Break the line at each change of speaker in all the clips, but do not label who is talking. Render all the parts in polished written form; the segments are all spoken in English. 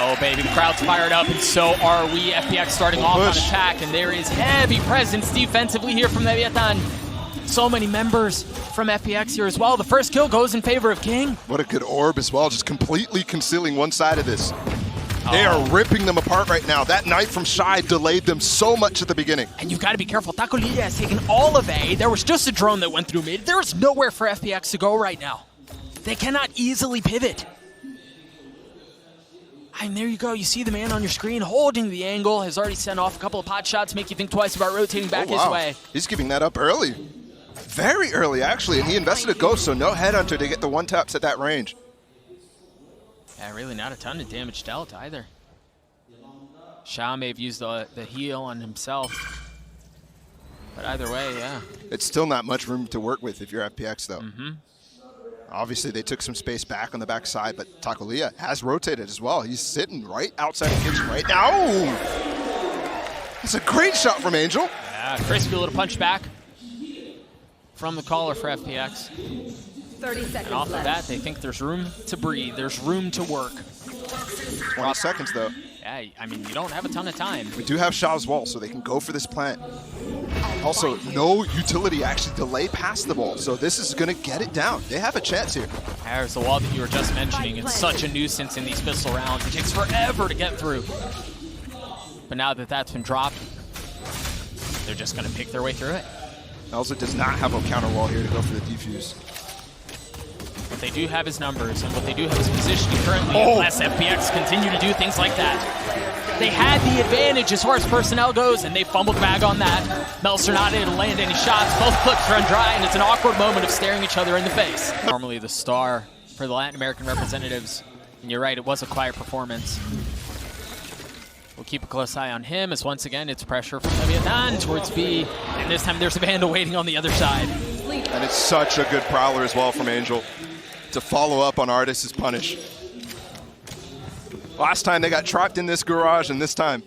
Oh, baby, the crowd's fired up, and so are we. FPX starting off on attack, and there is heavy presence defensively here from Leviatán. So many members from FPX here as well. The first kill goes in favor of kiNgg.
What a good orb as well, just completely concealing one side of this. They are ripping them apart right now. That knife from Shyy delayed them so much at the beginning.
And you've got to be careful. Tacolilla has taken all of A. There was just a drone that went through mid. There is nowhere for FPX to go right now. They cannot easily pivot. And there you go. You see the man on your screen holding the angle. Has already sent off a couple of pot shots, make you think twice about rotating back his way.
He's giving that up early. Very early, actually. And he invested a ghost, so no headhunter to get the one taps at that range.
Yeah, really not a ton of damage dealt either. Shao may have used the heal on himself. But either way, yeah.
It's still not much room to work with if you're FPX, though. Obviously, they took some space back on the backside, but Tacolilla has rotated as well. He's sitting right outside the kitchen right now. That's a great shot from Angel.
Yeah, crispy little punch back from the caller for FPX.
30 seconds
and off of that, they think there's room to breathe. There's room to work.
20 seconds, though.
Yeah, I mean, you don't have a ton of time.
We do have Shao's wall, so they can go for this plant. Also, no utility actually delay past the ball, so this is going to get it down. They have a chance here.
There's the wall that you were just mentioning. It's such a nuisance in these pistol rounds. It takes forever to get through. But now that that's been dropped, they're just going to pick their way through it.
Melser does not have a counter wall here to go for the defuse.
What they do have is numbers, and what they do have is positioning currently, unless FPX continue to do things like that. They had the advantage as far as personnel goes, and they fumbled the bag on that. Melser not able to land any shots. Both clips run dry, and it's an awkward moment of staring each other in the face. Normally the star for the Latin American representatives, and you're right, it was a quiet performance. We'll keep a close eye on him, as once again, it's pressure from Leviatán towards B, and this time there's a Vandal waiting on the other side.
And it's such a good prowler as well from Angel to follow up on ardiis' punish. Last time they got trapped in this garage, and this time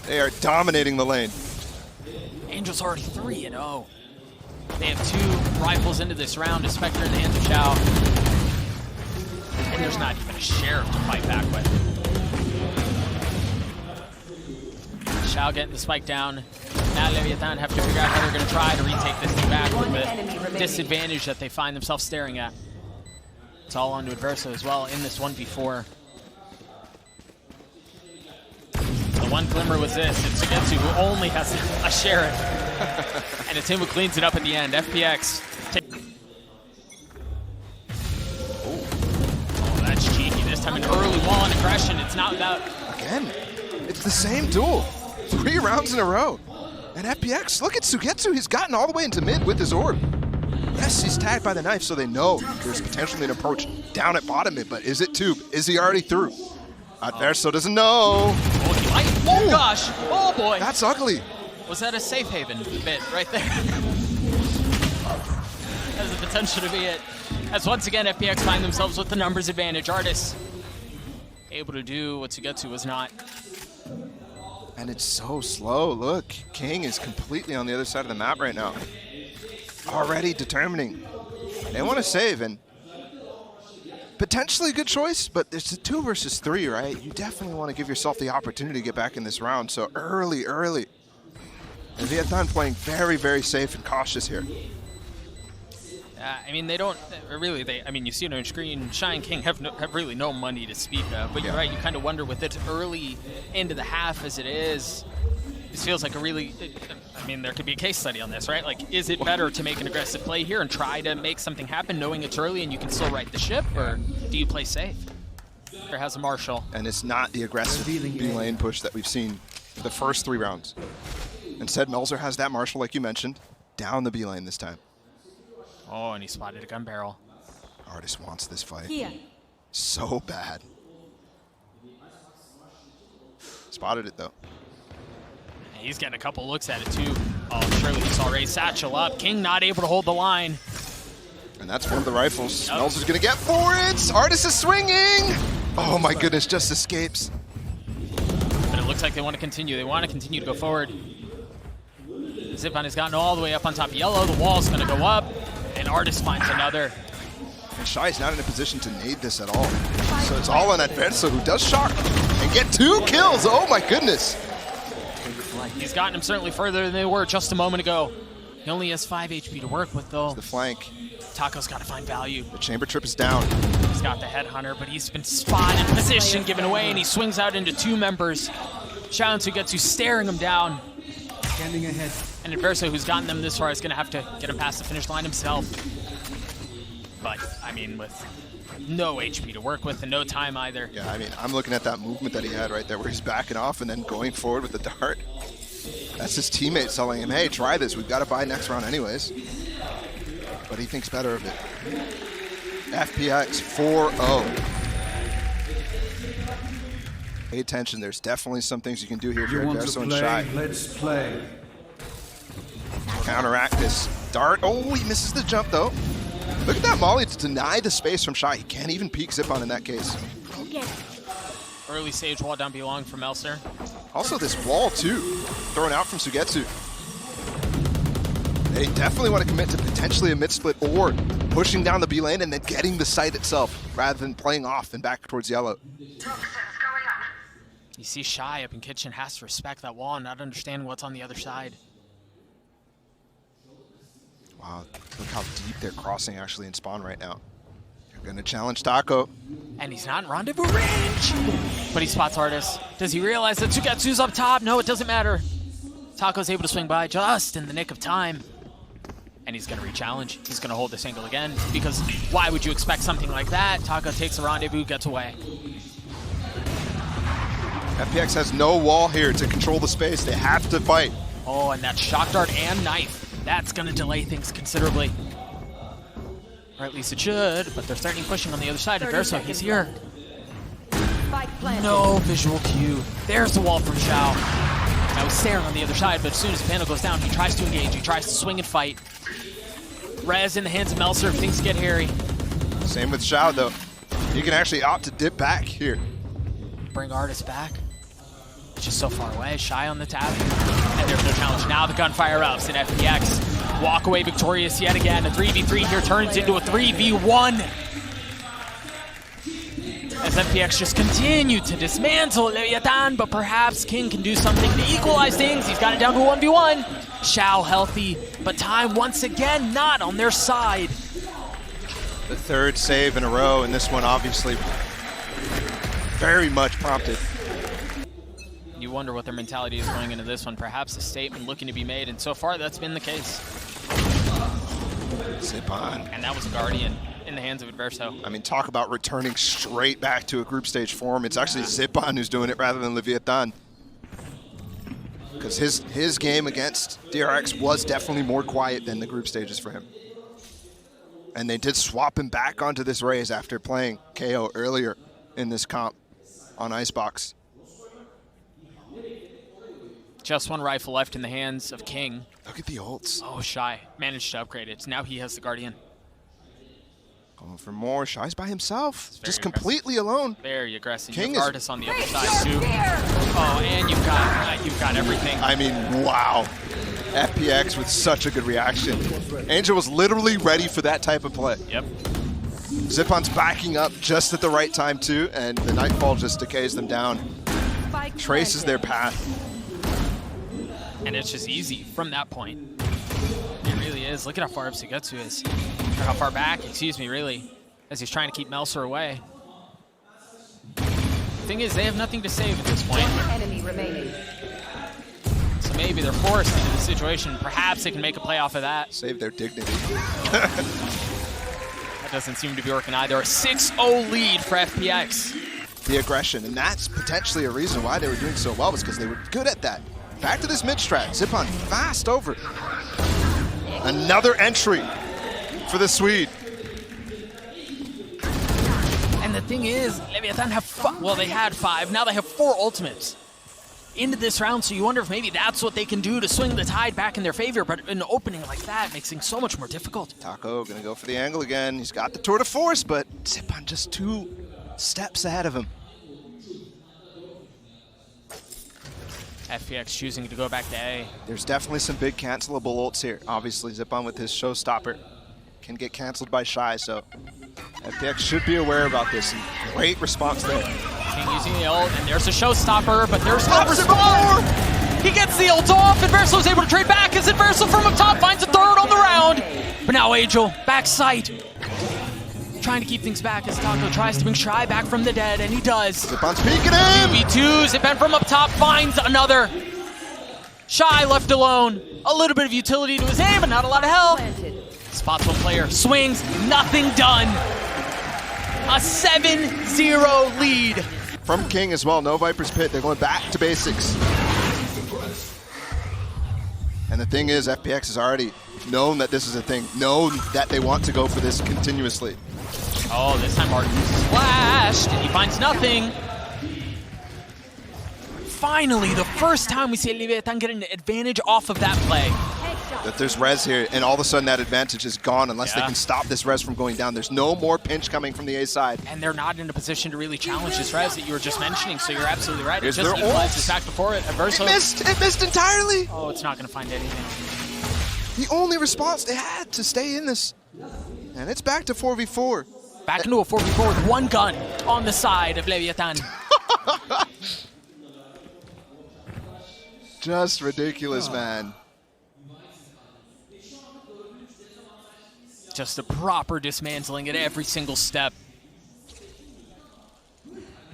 they are dominating the lane.
Angel's already 3-0. They have 2 rifles into this round, a Spectre in the hands of Shao. And there's not even a sheriff to fight back with. Shao getting the spike down. Now Leviatán have to figure out how they're going to try to retake this thing back with the disadvantage that they find themselves staring at. It's all on to adverso as well in this 1v4. The one glimmer was this. It's SUYGETSU, who only has a sheriff. And it's him who cleans it up at the end. FPX. Oh, that's cheeky. This time an early wall and aggression. It's not without...
Again, it's the same duel. 3 rounds in a row. And FPX, look at SUYGETSU. He's gotten all the way into mid with his orb. Yes, he's tagged by the knife, so they know there's potentially an approach down at bottom mid, but is it tube? Is he already through? Adverso doesn't know.
Oh, he might. Oh, gosh. Oh, boy.
That's ugly.
Was that a safe haven bit right there? Has the potential to be it. As once again, FPX find themselves with the numbers advantage. ardiis able to do what SUYGETSU was not.
And it's so slow. Look, kiNgg is completely on the other side of the map right now. Already determining. They want to save, and potentially a good choice, but it's a 2 versus 3, right? You definitely want to give yourself the opportunity to get back in this round. So early. And Leviatán playing very, very safe and cautious here.
I mean, they don't really. I mean, you see it on your screen. Shyy and kiNgg have really no money to speak of. But you're right. You kind of wonder with it early into the half as it is. This feels like a really. I mean, there could be a case study on this, right? Like, is it better to make an aggressive play here and try to make something happen, knowing it's early and you can still right the ship, or do you play safe? There has a Marshall.
And it's not the aggressive B lane push that we've seen the first 3 rounds. Instead, Melser has that Marshall, like you mentioned, down the B lane this time.
Oh, and he spotted a gun barrel.
ardiis wants this fight
Here.
so bad. Spotted it, though.
He's getting a couple looks at it, too. Oh, surely he saw Ray's satchel up. kiNgg not able to hold the line.
And that's one of the rifles. Melser's going to get for it. ardiis is swinging. Oh, my goodness, just escapes.
But it looks like they want to continue. They want to continue to go forward. Zyppan has gotten all the way up on top of yellow. The wall's going to go up, and ardiis finds another.
Shy's not in a position to nade this at all. So it's all on adverso, who does shock and get 2 kills. Oh my goodness.
He's gotten him certainly further than they were just a moment ago. He only has 5 HP to work with, though.
The flank.
Taco's got to find value.
The chamber trip is down.
He's got the headhunter, but he's been spotted, position given away, and he swings out into 2 members. Shao and SUYGETSU staring him down.
Standing ahead.
And adverso, who's gotten them this far, is going to have to get him past the finish line himself. But, I mean, with no HP to work with and no time either.
Yeah, I mean, I'm looking at that movement that he had right there where he's backing off and then going forward with the dart. That's his teammate telling him, hey, try this. We've got to buy next round anyways. But he thinks better of it. FPX 4-0. Pay attention. There's definitely some things you can do here if you're adverso and Shyy.
Let's play.
Counteract this dart. Oh, he misses the jump though. Look at that molly to deny the space from Shyy. He can't even peek Zyppan in that case.
Early stage wall down belong from Melser.
Also this wall too, thrown out from SUYGETSU. They definitely want to commit to potentially a mid-split or pushing down the B lane and then getting the site itself rather than playing off and back towards yellow.
You see Shyy up in kitchen has to respect that wall and not understand what's on the other side.
Wow, look how deep they're crossing actually in spawn right now. They're going to challenge Taco.
And he's not in rendezvous range. But he spots ardiis. Does he realize that SUYGETSU's up top? No, it doesn't matter. Taco's able to swing by just in the nick of time. And he's going to re-challenge. He's going to hold this angle again. Because why would you expect something like that? Taco takes the rendezvous, gets away.
FPX has no wall here to control the space. They have to fight.
Oh, and that shock dart and knife. That's going to delay things considerably. Or at least it should, but they're starting pushing on the other side. adverso, he's here. No visual cue. There's the wall from Shao. I was staring on the other side, but as soon as the panel goes down, he tries to engage. He tries to swing and fight. Res in the hands of Melser if things get hairy.
Same with Shao, though. He can actually opt to dip back here.
Bring ardiis back. It's just so far away. Shyy on the tap. And there's no challenge. Now the gunfire ups and FPX walk away victorious yet again. A 3v3 here turns into a 3v1. As FPX just continue to dismantle Leviatán, but perhaps kiNgg can do something to equalize things. He's got it down to 1v1. Shao healthy, but time once again not on their side.
The 3rd save in a row, and this one obviously very much prompted.
You wonder what their mentality is going into this one. Perhaps a statement looking to be made, and so far that's been the case.
Zyppan.
And that was a Guardian in the hands of adverso.
I mean, talk about returning straight back to a group stage form. It's actually Zyppan who's doing it rather than Leviatán. Because his game against DRX was definitely more quiet than the group stages for him. And they did swap him back onto this Raze after playing KO earlier in this comp on Icebox.
Just one rifle left in the hands of kiNgg.
Look at the ults.
Oh, Shyy managed to upgrade it. Now he has the Guardian.
Going for more. Shy's by himself. Just
aggressive.
Completely alone.
Very aggressive.
kiNgg
You have ardiis on the other side, too. Oh, and you've got everything.
I mean, wow. FPX with such a good reaction. Angel was literally ready for that type of play.
Yep.
Zyppan's backing up just at the right time, too, and the Nightfall just decays them down. Traces their path.
And it's just easy from that point. It really is. Look at how far up SUYGETSU is. Or how far back, excuse me, really, as he's trying to keep Melser away. The thing is, they have nothing to save at this point.
Enemy remaining.
So maybe they're forced into the situation. Perhaps they can make a play off of that.
Save their dignity.
That doesn't seem to be working either. A 6-0 lead for FPX.
The aggression, and that's potentially a reason why they were doing so well, was because they were good at that. Back to this mid strat. Zyppan fast over. Another entry for the Swede.
And the thing is, Leviatán have they had 5. Now they have 4 ultimates into this round. So you wonder if maybe that's what they can do to swing the tide back in their favor. But an opening like that makes things so much more difficult.
Taco gonna go for the angle again. He's got the tour de force, but Zyppan just 2 steps ahead of him.
FPX choosing to go back to A.
There's definitely some big cancelable ults here. Obviously, Zyppan with his showstopper can get canceled by Shyy, so FPX should be aware about this. Great response there.
kiNgg using the ult, and there's a showstopper, but there's no response. He gets the ult off, adverso is able to trade back as adverso from up top finds a third on the round. But now Angel, back sight. Trying to keep things back as Taco tries to bring Shyy back from the dead, and he does.
Zyppan's peeking him!
2v2, Zyppan from up top finds another. Shyy left alone. A little bit of utility to his aim, but not a lot of health. Spots one player, swings, nothing done. A 7-0 lead.
From kiNgg as well, no Viper's Pit. They're going back to basics. And the thing is, FPX has already known that this is a thing, known that they want to go for this continuously.
Oh, this time ardiis splashed, and he finds nothing. Finally, the first time we see Leviatán get an advantage off of that play.
That there's res here, and all of a sudden that advantage is gone unless they can stop this res from going down. There's no more pinch coming from the A side.
And they're not in a position to really challenge this res that you were just mentioning, so you're absolutely right.
Here's
It just
their
equalizes back before it. Adverso.
It missed entirely!
Oh, it's not going to find anything.
The only response they had to stay in this. And it's back to 4v4.
Back into a 4v4 with one gun on the side of Leviatán.
Just ridiculous, man.
Just a proper dismantling at every single step.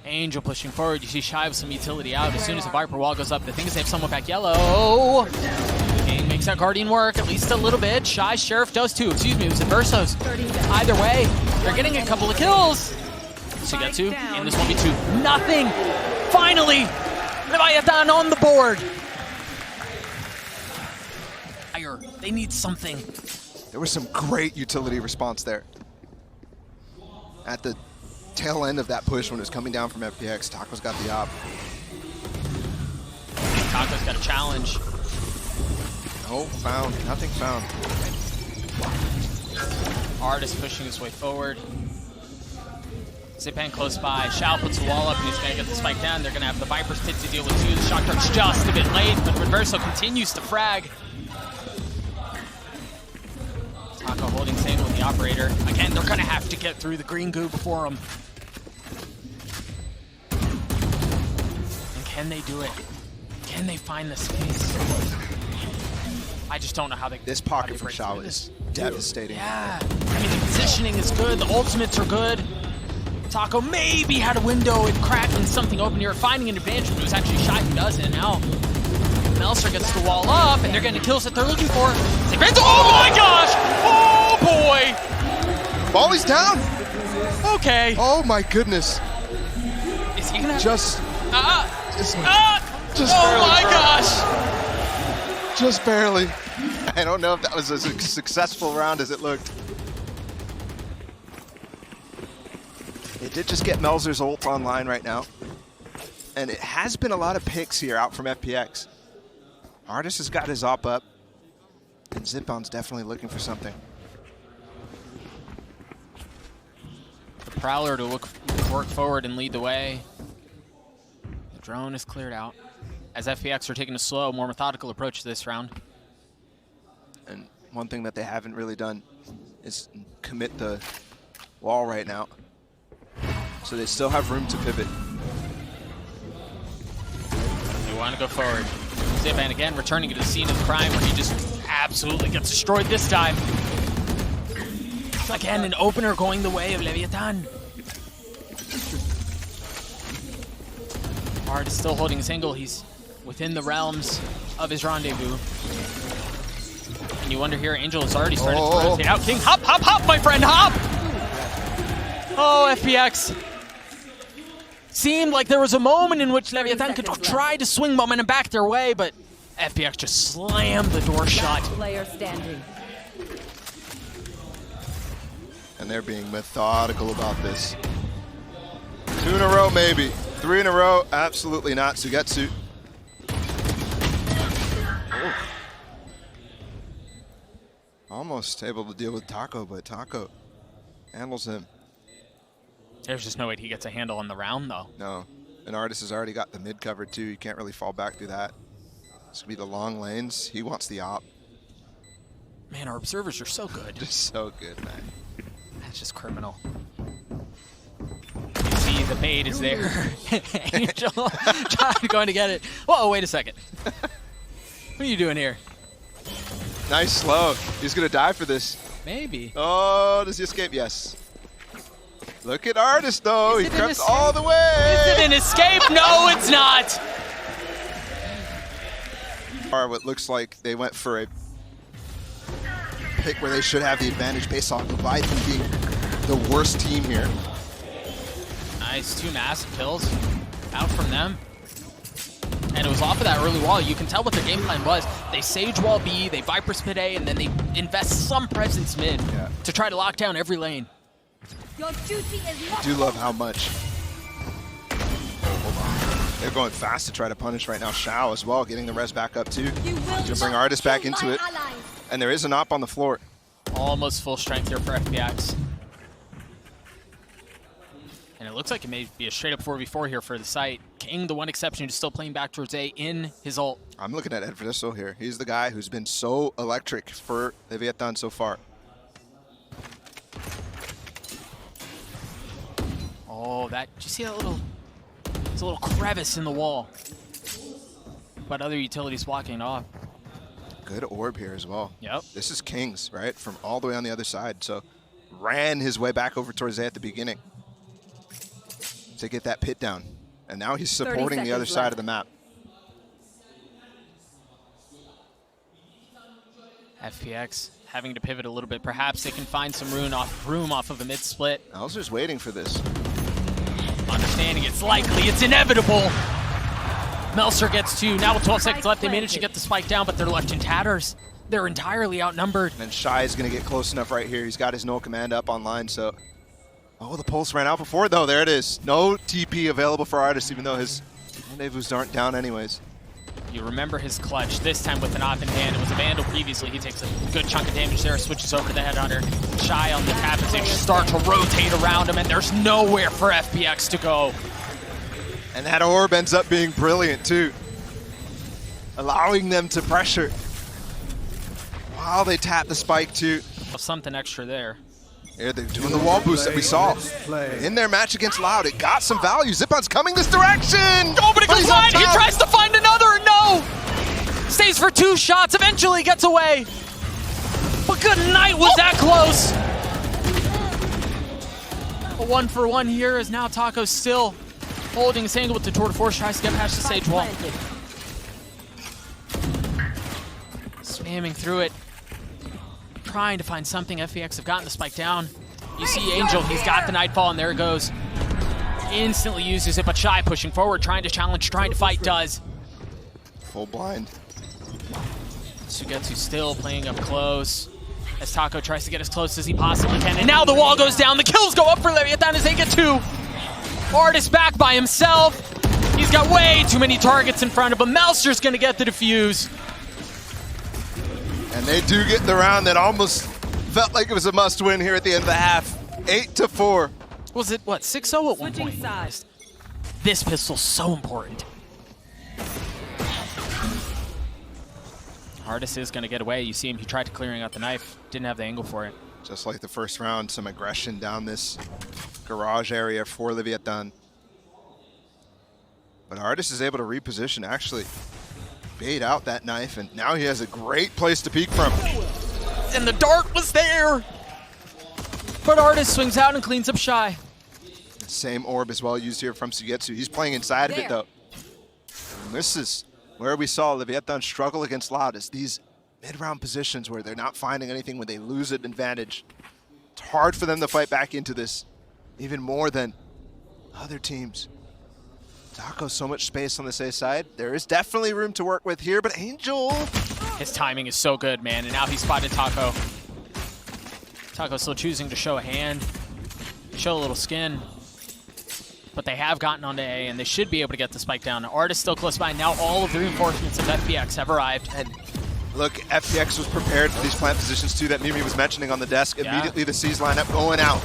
Angel pushing forward. You see Shyy with some utility out. As soon as the Viper wall goes up, the thing is they have someone back yellow. kiNgg makes that Guardian work at least a little bit. Shyy, Sheriff does too. Excuse me, it was adversos. Either way, they're getting a couple of kills. SUYGETSU in this 1v2. Nothing. Finally, Leviatán on the board. They need something.
There was some great utility response there. At the tail end of that push when it was coming down from FPX, Taco's got the op.
Taco's got a challenge.
No, found. Nothing found.
ardiis pushing his way forward. Zyppan close by. Shao puts the wall up and he's going to get the spike down. They're going to have the Viper's Pit to deal with too. The shock dart's just a bit late, but adverso continues to frag. Taco holding Sable with the operator. Again, they're going to have to get through the green goo before him. And can they do it? Can they find the space? I just don't know how they...
This pocket from Shao is devastating.
Yeah. I mean, the positioning is good. The ultimates are good. Taco maybe had a window and cracking something open here, finding an advantage, but it was actually Shyy who does it. And now Melser gets the wall up, and they're getting the kills that they're looking for. Oh my gosh! Oh boy!
Volley's down!
Okay.
Oh my goodness.
Is he gonna...
Just
oh
barely,
my
bro.
gosh!
Just barely. I don't know if that was as successful round as it looked. They did just get Melser's ult online right now. And it has been a lot of picks here out from FPX. ardiis has got his op up. And Zyppan's definitely looking for something.
The Prowler to work forward and lead the way. The drone is cleared out. As FPX are taking a slow, more methodical approach to this round.
And one thing that they haven't really done is commit the wall right now. So they still have room to pivot.
They want to go forward. Zyppan again returning to the scene of the crime where he just absolutely gets destroyed this time. Again, an opener going the way of Leviatán. ardiis still holding his angle. He's within the realms of his rendezvous. And you wonder here, Angel is already starting to rotate out. kiNgg, hop, hop, hop, my friend, hop! Oh, FPX. Seemed like there was a moment in which Leviatán could try to swing momentum back their way, but FPX just slammed the door shut.
Player standing.
And they're being methodical about this. 2 in a row, maybe. 3 in a row, absolutely not. SUYGETSU. Oh. Almost able to deal with Taco, but Taco handles him.
There's just no way he gets a handle on the round, though.
No. And ardiis has already got the mid covered, too. You can't really fall back through that. This could be the long lanes. He wants the op.
Man, our observers are so good.
Just so good, man.
That's just criminal. The bait is there. Angel going to get it. Whoa, wait a second. What are you doing here?
Nice slow. He's going to die for this.
Maybe.
Oh, does he escape? Yes. Look at ardiis, though. He crept all the way.
Is it an escape? No, it's not.
What looks like they went for a pick where they should have the advantage based off Leviathan being the worst team here.
Nice, 2 massive kills out from them. And it was off of that early wall. You can tell what their game plan was. They Sage Wall B, they Viper Spit A, and then they invest some presence mid to try to lock down every lane.
I do love how much. Hold on. They're going fast to try to punish right now. Shao as well, getting the res back up too. To bring ardiis back into it. And there is an op on the floor.
Almost full strength here for FPX. And it looks like it may be a straight up 4v4 here for the site. kiNgg, the one exception who's still playing back towards A in his ult.
I'm looking at adverso here. He's the guy who's been so electric for Leviatán so far.
Oh, did you see that little, it's a little crevice in the wall. But other utilities blocking it off.
Good orb here as well.
Yep.
This is kiNgg's, right? From all the way on the other side. So ran his way back over towards A at the beginning to get that pit down. And now he's supporting the other side of the map.
FPX having to pivot a little bit. Perhaps they can find some room off of a mid split.
Melser's waiting for this.
Understanding it's likely, it's inevitable. Melser gets 2. Now with 12 seconds left, they manage to get the spike down, but they're left in tatters. They're entirely outnumbered.
And Shyy is going to get close enough right here. He's got his null command up online, so... Oh, the pulse ran out before, though. There it is. No TP available for ardiis, even though his rendezvous aren't down anyways.
You remember his clutch, this time with an op in hand. It was a Vandal previously. He takes a good chunk of damage there, switches over to the Headhunter. Shyy on the tap as they start to rotate around him, and there's nowhere for FPX to go.
And that orb ends up being brilliant, too. Allowing them to pressure. While they tap the spike, too.
Something extra there.
Yeah, they're doing the wall boost that we saw in their match against Loud. It got some value. Zyppan's coming this direction.
Oh, but it goes wide. He tries to find another. No. Stays for 2 shots. Eventually gets away. But good night, was that close. A 1-for-1 here is now Taco still holding his angle with the tour de force. Tries to get past the Sage Wall. Spamming through it. Trying to find something. FPX have gotten the spike down. You see Angel, he's got the Nightfall, and there it goes. Instantly uses it, but Shyy pushing forward, trying to challenge, trying to fight, does.
Full blind.
SUYGETSU still playing up close as Taco tries to get as close as he possibly can, and now the wall goes down. The kills go up for Leviatán as they get 2. ardiis back by himself. He's got way too many targets in front of him. Melser's gonna get the defuse.
And they do get the round that almost felt like it was a must-win here at the end of the half. 8-4.
Was it, what, 6-0 at one point?
Sides.
This pistol's so important. ardiis is going to get away. You see him, he tried to clearing out the knife. Didn't have the angle for it.
Just like the first round, some aggression down this garage area for Leviatán. But ardiis is able to reposition, actually bait out that knife, and now he has a great place to peek from.
And the dart was there! But ardiis swings out and cleans up Shyy.
Same orb as well used here from SUYGETSU. He's playing inside of it, though. And this is where we saw Leviatán struggle against Loud, is these mid-round positions where they're not finding anything, when they lose an advantage. It's hard for them to fight back into this, even more than other teams. Taco, so much space on this A side. There is definitely room to work with here, but Angel...
His timing is so good, man, and now he spotted Taco. Taco still choosing to show a hand, show a little skin. But they have gotten onto A, and they should be able to get the spike down. ardiis still close by. Now all of the reinforcements of FPX have arrived.
And look, FPX was prepared for these plant positions too that Mimi was mentioning on the desk. Yeah. Immediately the C's lineup going out.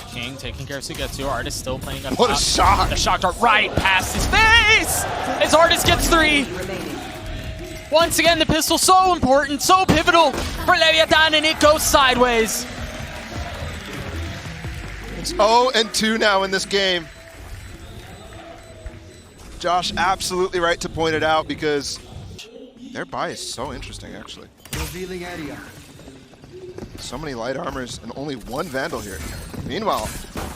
kiNgg taking care of SUYGETSU. ardiis still playing up
What
top.
a shot!
The shock dart right past his face! As ardiis gets 3. Once again, the pistol so important, so pivotal for Leviatán, and it goes sideways.
It's 0-2 now in this game. Josh, absolutely right to point it out because their buy is so interesting, actually.
Revealing area.
So many light armors and only one Vandal here. Meanwhile,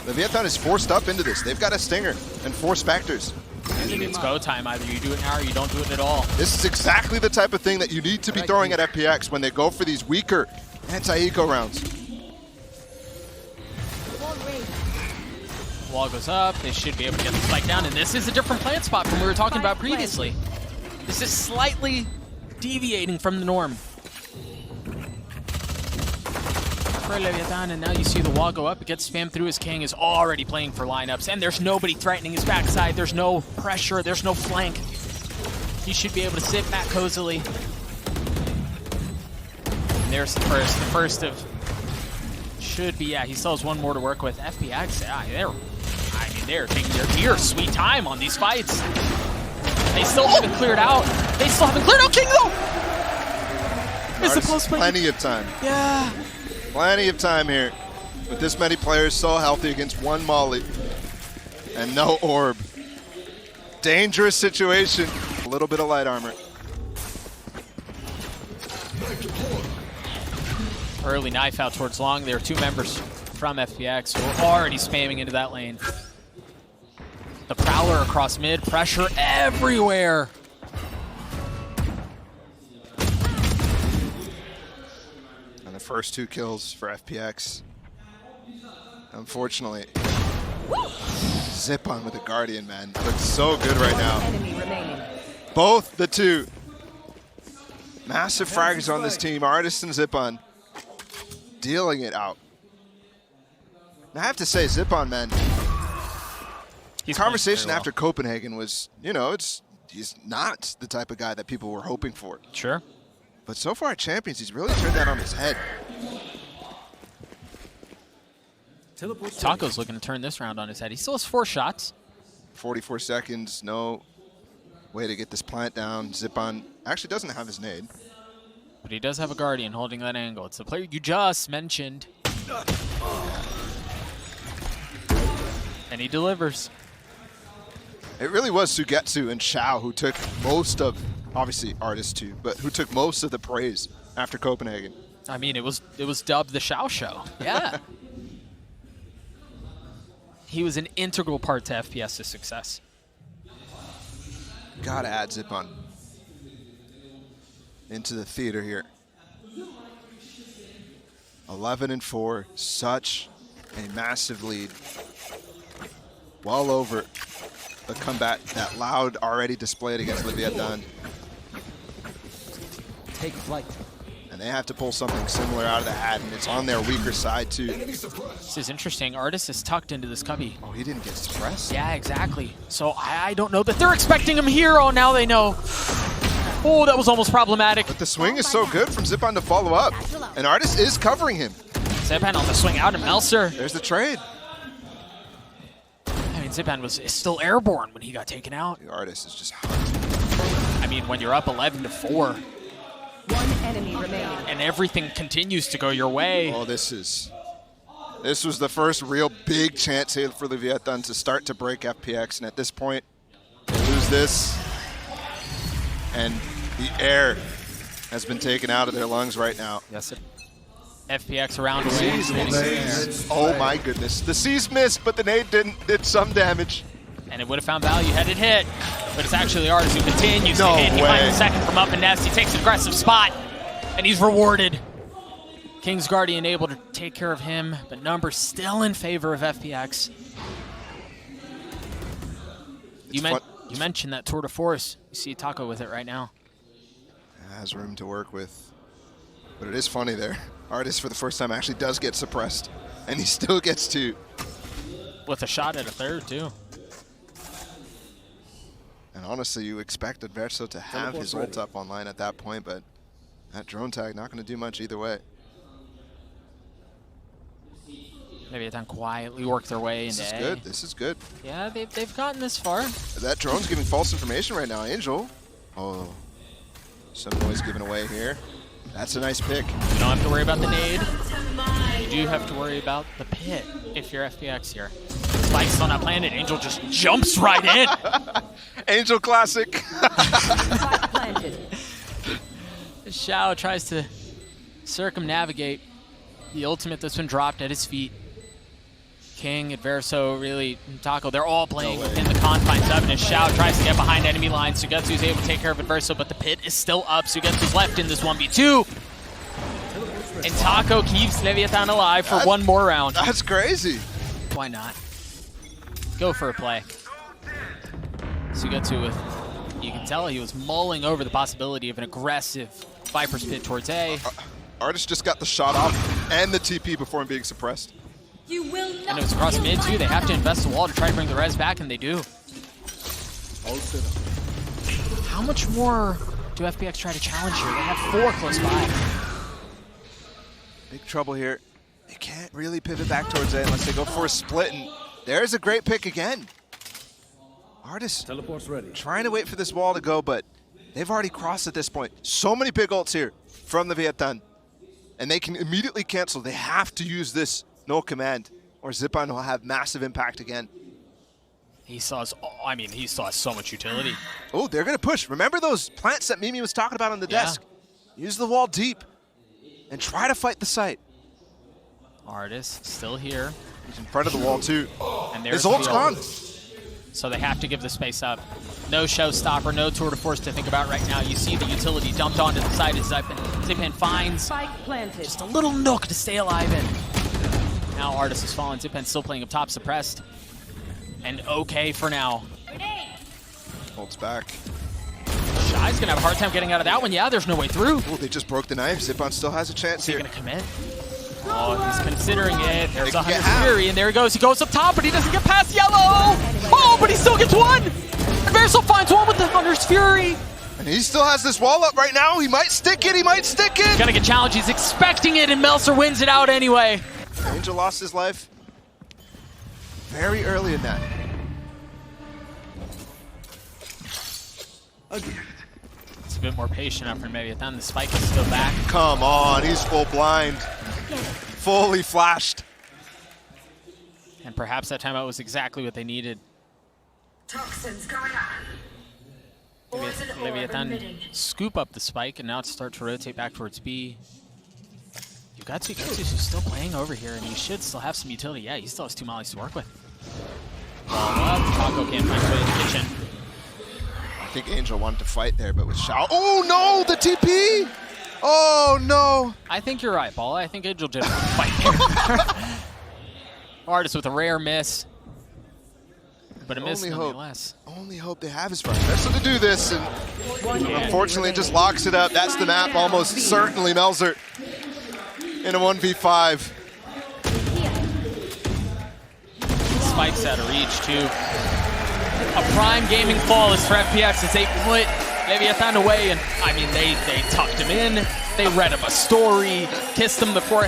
Leviatán is forced up into this. They've got a Stinger and 4 Spectres.
I mean, it's go time. Either you do it now or you don't do it at all.
This is exactly the type of thing that you need to be throwing at FPX when they go for these weaker anti-eco rounds.
Wall goes up. They should be able to get the spike down. And this is a different plant spot from what we were talking about previously. This is slightly deviating from the norm. For Leviatán, and now you see the wall go up. It gets spammed through as kiNgg is already playing for lineups. And there's nobody threatening his backside. There's no pressure. There's no flank. He should be able to sit back cozily. And there's the first. The first of... Should be, yeah, he still has one more to work with. FPX, yeah, they're taking their dear sweet time on these fights. They still haven't cleared out. They still haven't cleared out kiNgg, though! It's the close play.
Plenty of time.
Yeah.
Plenty of time here. With this many players so healthy against one Molly. And no orb. Dangerous situation. A little bit of light armor.
Early knife out towards long. There are 2 members from FPX who are already spamming into that lane. The Prowler across mid. Pressure everywhere.
And the first 2 kills for FPX. Unfortunately, Zyppan with the Guardian, man. Looks so good right now. Both the 2. Massive fraggers on this team. ardiis and Zyppan dealing it out. And I have to say, Zyppan, man, conversation after Copenhagen was, you know, he's not the type of guy that people were hoping for.
Sure.
But so far at Champions, he's really turned that on his head.
Taco's looking to turn this round on his head. He still has 4 shots.
44 seconds, no way to get this plant down. Zyppan actually doesn't have his nade.
But he does have a Guardian holding that angle. It's the player you just mentioned. And he delivers.
It really was SUYGETSU and Shao who took most of, obviously ardiis too, but who took most of the praise after Copenhagen.
I mean, it was dubbed the Shao Show. Yeah. He was an integral part to FPS's success.
Gotta add Zyppan into the theater here. 11-4, such a massive lead. Well over the combat that Loud already displayed against Leviatán.
Take flight.
And they have to pull something similar out of the hat, and it's on their weaker side too.
This is interesting. ardiis is tucked into this cubby.
Oh, he didn't get suppressed?
Yeah, exactly. So I don't know that they're expecting him here. Oh, now they know. Oh, that was almost problematic.
But the swing is so good from Zyppan to follow up. And ardiis is covering him.
Zyppan on the swing out, and Melser.
There's the trade.
I mean, Zyppan is still airborne when he got taken out.
The ardiis is just hunting.
I mean, when you're up 11-4.
1 enemy remaining.
And everything continues to go your way.
Oh, this was the first real big chance here for Leviatán to start to break FPX. And at this point, they lose this. And the air has been taken out of their lungs right now.
Yes, it. FPX around away.
Oh my goodness. The C's missed, but the nade did some damage.
And it would have found value had it hit. But it's actually ardiis who continues
No
to hit. He
way.
finds the second from up and nest. He takes an aggressive spot. And he's rewarded. kiNgg's Guardian able to take care of him, but numbers still in favor of FPX. You mentioned that tour de force. You see Taco with it right now.
Has room to work with. But it is funny there. ardiis for the first time actually does get suppressed. And he still gets 2.
With a shot at a third, too.
And honestly, you expect adverso to have his ult up online at that point, but that drone tag not going to do much either way.
Leviatán quietly work their way into
This is
A.
good. This is good.
Yeah, they've gotten this far.
That drone's giving false information right now, Angel. Oh, some noise given away here. That's a nice pick.
You don't have to worry about the nade. You do have to worry about the pit if you're FPX here. Spike's still not planted. Angel just jumps right in.
Angel classic.
Planted.
Shao tries to circumnavigate the ultimate that's been dropped at his feet. kiNgg, adverso, really, Taco, they're all playing within the confines of it. As Shao tries to get behind enemy lines, SUYGETSU's able to take care of adverso, but the pit is still up. SUYGETSU's left in this 1v2. And Taco keeps Leviatan alive for one more round.
That's crazy.
Why not? Go for a play. SUYGETSU with, you can tell he was mulling over the possibility of an aggressive Viper's pit towards A.
ardiis just got the shot off and the TP before him being suppressed.
You will not.
And it was across mid too. They have to invest the wall to try to bring the res back, and they do. How much more do FPX try to challenge here? They have 4 close by.
Big trouble here. They can't really pivot back towards A unless they go for a split, and there's a great pick again. ardiis
Teleport's ready.
trying to wait for this wall to go, but they've already crossed at this point. So many big ults here from the Leviatán, and they can immediately cancel. They have to use this no command, or Zyppan will have massive impact again.
He saw, he saw so much utility.
Oh, they're gonna push. Remember those plants that Mimi was talking about on the desk? Use the wall deep and try to fight the site.
ardiis still here.
He's in front of the wall too.
And there's
His ult's
the
gone.
ult. So they have to give the space up. No showstopper, no tour de force to think about right now. You see the utility dumped onto the side of Zyppan. Zyppan finds
Spike planted.
just a little nook to stay alive in. Now ardiis has fallen. Zyppan's still playing up top, suppressed. And okay for now.
Ult's back.
Shy's gonna have a hard time getting out of that one. Yeah, there's no way through.
Oh, they just broke the knife. Zyppan still has a chance
Is he
here.
gonna commit? Oh, he's considering it. There's
They
a
can get
100
half.
Fury, and there he goes. He goes up top, but he doesn't get past yellow. Oh, but he still gets one. adverso finds one with the 100's Fury.
And he still has this wall up right now. He might stick it. He might stick it.
Gonna get challenged. He's expecting it, and Melser wins it out anyway.
Angel lost his life very early in that.
It's a bit more patient after Leviatán. The spike is still back.
Come on, he's full blind. Fully flashed.
And perhaps that timeout was exactly what they needed.
Toxins coming up.
Leviatán scoop up the spike, and now to start to rotate back towards B. You've got SUYGETSU who's still playing over here, and he should still have some utility. Yeah, he still has 2 mollies to work with. Ball up. Taco can't find his way to the kitchen.
I think Angel wanted to fight there, but with Shao. Oh no, the TP! Oh no!
I think you're right, Ball. I think Angel did fight here. ardiis with a rare miss. But a miss nonetheless.
Only hope they have his front vessel to do this, and
Yeah.
unfortunately it just locks it up. That's the map, almost certainly Melser in a 1v5.
Spike's out of reach, too. A prime gaming fall is for FPX as they put Leviatán away, and I mean, they tucked him in, they read him a story, kissed him before